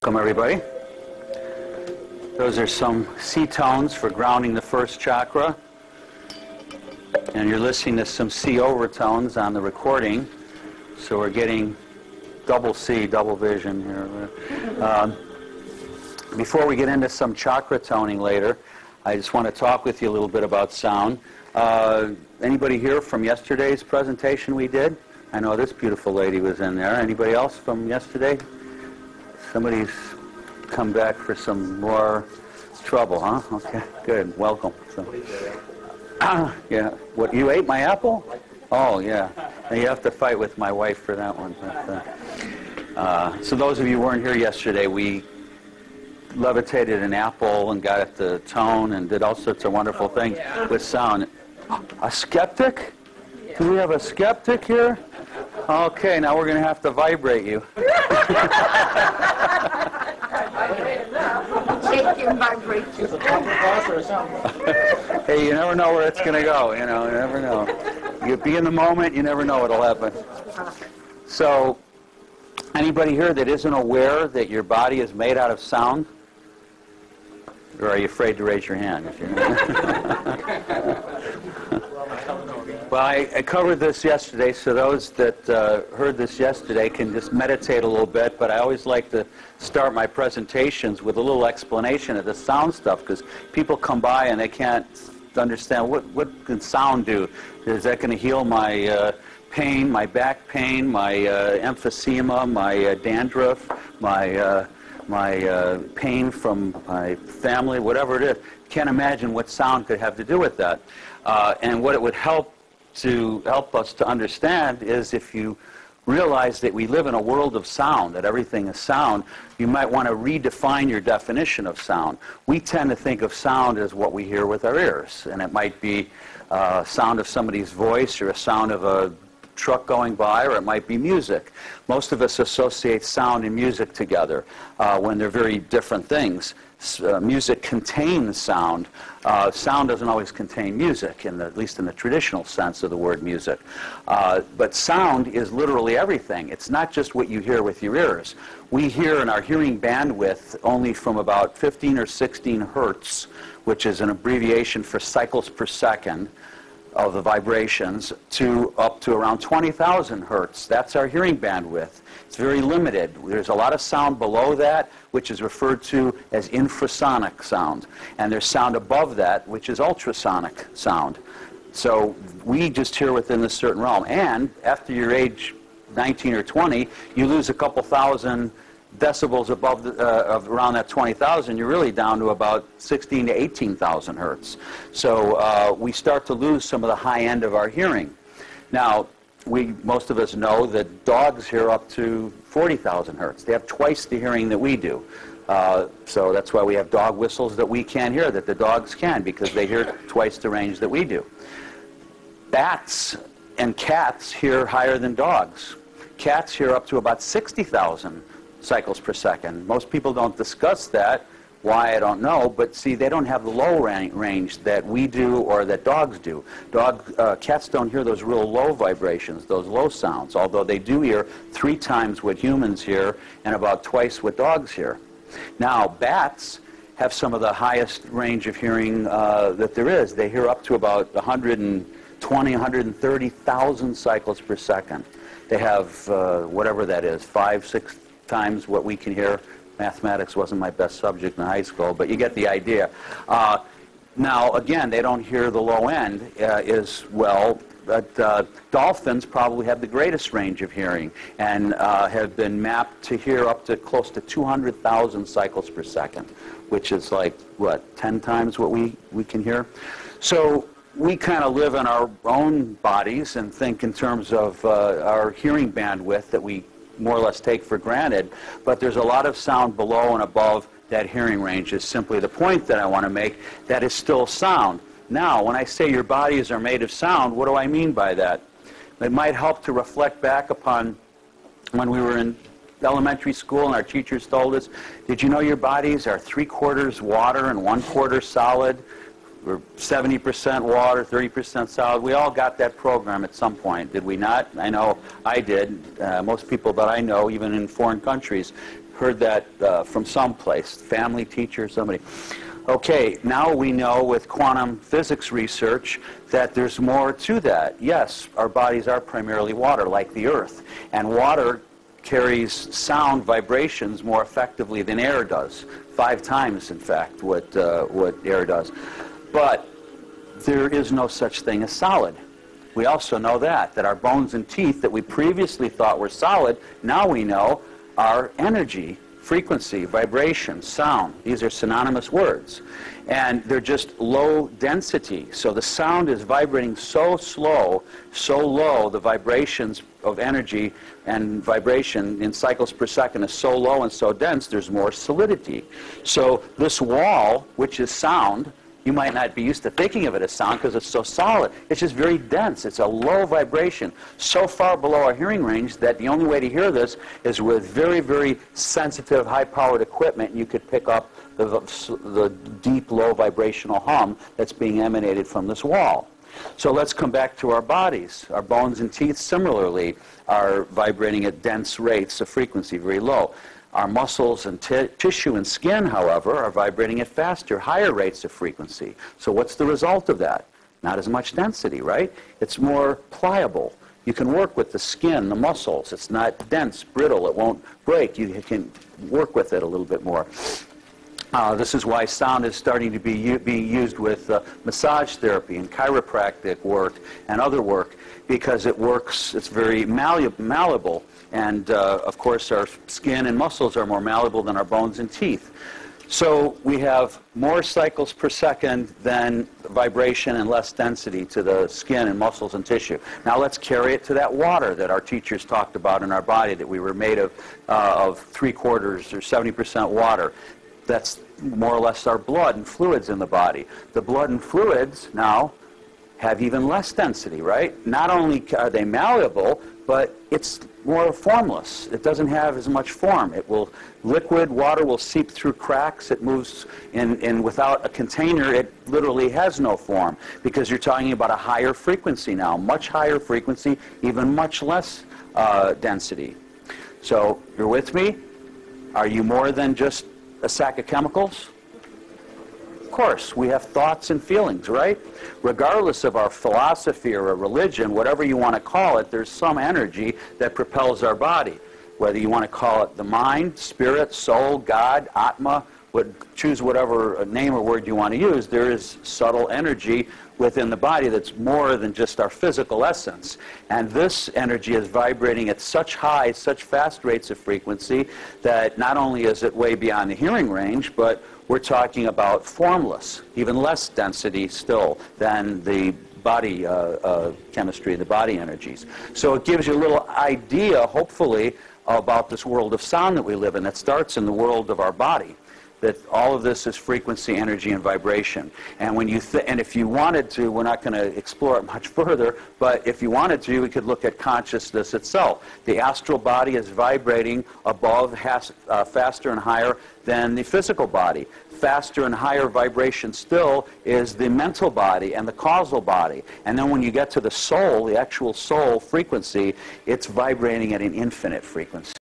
Welcome, everybody. Those are some C tones for grounding the first chakra. And you're listening to some C overtones on the recording. So we're getting double C, double vision here. Before we get into some chakra toning later, I just want to talk with you a little bit about sound. Anybody here from yesterday's presentation we did? I know this beautiful lady was in there. Anybody else from yesterday? Somebody's come back for some more trouble, huh? Okay, good. Welcome. So, yeah. What, you ate my apple? Oh, yeah. And you have to fight with my wife for that one. So those of you who weren't here yesterday, we levitated an apple and got it to tone and did all sorts of wonderful things with sound. A skeptic? Do we have a skeptic here? Okay, now we're going to have to vibrate you. Shake and vibrate you. Hey, you never know where it's going to go. You know, you never know. You be in the moment, you never know what'll happen. So, anybody here that isn't aware that your body is made out of sound? Or are you afraid to raise your hand? Well, I covered this yesterday, so those that heard this yesterday can just meditate a little bit, but I always like to start my presentations with a little explanation of the sound stuff, because people come by and they can't understand what can sound do. Is that going to heal my pain, my back pain, my emphysema, my dandruff, my pain from my family, whatever it is? Can't imagine what sound could have to do with that. And what it would help us to understand is if you realize that we live in a world of sound, that everything is sound, you might want to redefine your definition of sound. We tend to think of sound as what we hear with our ears, and it might be sound of somebody's voice or a sound of a truck going by, or it might be music. Most of us associate sound and music together when they're very different things. Music contains sound. Sound doesn't always contain music, at least in the traditional sense of the word music. But sound is literally everything. It's not just what you hear with your ears. We hear in our hearing bandwidth only from about 15 or 16 hertz, which is an abbreviation for cycles per second of the vibrations, to up to around 20,000 hertz. That's our hearing bandwidth. It's very limited. There's a lot of sound below that, which is referred to as infrasonic sound. And there's sound above that, which is ultrasonic sound. So we just hear within this certain realm. And after your age 19 or 20, you lose a couple thousand decibels above of around that 20,000, you're really down to about 16 to 18,000 hertz. So we start to lose some of the high end of our hearing. Now, most of us know that dogs hear up to 40,000 hertz. They have twice the hearing that we do. So that's why we have dog whistles that we can't hear, that the dogs can, because they hear twice the range that we do. Bats and cats hear higher than dogs. Cats hear up to about 60,000 cycles per second. Most people don't discuss that. Why, I don't know, but see, they don't have the low range that we do or that dogs do. Cats don't hear those real low vibrations, those low sounds, although they do hear 3 times what humans hear and about twice what dogs hear. Now, bats have some of the highest range of hearing that there is. They hear up to about 120, 130,000 cycles per second. They have whatever that is, 5, 6 times what we can hear. Mathematics wasn't my best subject in high school, but you get the idea. Now, again, they don't hear the low end as well, but dolphins probably have the greatest range of hearing and have been mapped to hear up to close to 200,000 cycles per second, which is like, what, 10 times what we can hear? So we kind of live in our own bodies and think in terms of our hearing bandwidth that we more or less take for granted, but there's a lot of sound below and above that hearing range is simply the point that I want to make. That is still sound. Now, when I say your bodies are made of sound, what do I mean by that? It might help to reflect back upon when we were in elementary school and our teachers told us, did you know your bodies are 3/4 water and 1/4 solid? We're 70% water, 30% solid. We all got that program at some point, did we not? I know I did. Most people that I know, even in foreign countries, heard that from someplace, family, teacher, somebody. Okay, now we know with quantum physics research that there's more to that. Yes, our bodies are primarily water, like the Earth, and water carries sound vibrations more effectively than air does, 5 times, in fact, what air does. But there is no such thing as solid. We also know that our bones and teeth that we previously thought were solid, now we know are energy, frequency, vibration, sound. These are synonymous words. And they're just low density. So the sound is vibrating so slow, so low, the vibrations of energy and vibration in cycles per second is so low and so dense, there's more solidity. So this wall, which is sound, you might not be used to thinking of it as sound because it's so solid. It's just very dense. It's a low vibration, so far below our hearing range that the only way to hear this is with very, very sensitive, high-powered equipment. You could pick up the deep, low vibrational hum that's being emanated from this wall. So let's come back to our bodies. Our bones and teeth, similarly, are vibrating at dense rates of frequency, very low. Our muscles and tissue and skin, however, are vibrating at faster, higher rates of frequency. So what's the result of that? Not as much density, right? It's more pliable. You can work with the skin, the muscles. It's not dense, brittle. It won't break. You can work with it a little bit more. This is why sound is starting to be being used with massage therapy and chiropractic work and other work because it works, it's very malleable. And, of course, our skin and muscles are more malleable than our bones and teeth. So we have more cycles per second than vibration and less density to the skin and muscles and tissue. Now let's carry it to that water that our teachers talked about in our body, that we were made of 3/4 or 70% water. That's more or less our blood and fluids in the body. The blood and fluids now have even less density, right? Not only are they malleable, but it's more formless. It doesn't have as much form. Liquid water will seep through cracks. It moves in without a container. It literally has no form because you're talking about a higher frequency now, much higher frequency, even much less density. So you're with me? Are you more than just a sack of chemicals? Of course, we have thoughts and feelings, right? Regardless of our philosophy or a religion, whatever you want to call it, there's some energy that propels our body. Whether you want to call it the mind, spirit, soul, God, Atma, choose whatever name or word you want to use, there is subtle energy within the body that's more than just our physical essence. And this energy is vibrating at such high, such fast rates of frequency that not only is it way beyond the hearing range, but we're talking about formless, even less density still than the body chemistry, the body energies. So it gives you a little idea, hopefully, about this world of sound that we live in that starts in the world of our body. That all of this is frequency, energy, and vibration. And when you and if you wanted to, we're not going to explore it much further, but if you wanted to, we could look at consciousness itself. The astral body is vibrating above, faster and higher than the physical body. Faster and higher vibration still is the mental body and the causal body. And then when you get to the soul, the actual soul frequency, it's vibrating at an infinite frequency.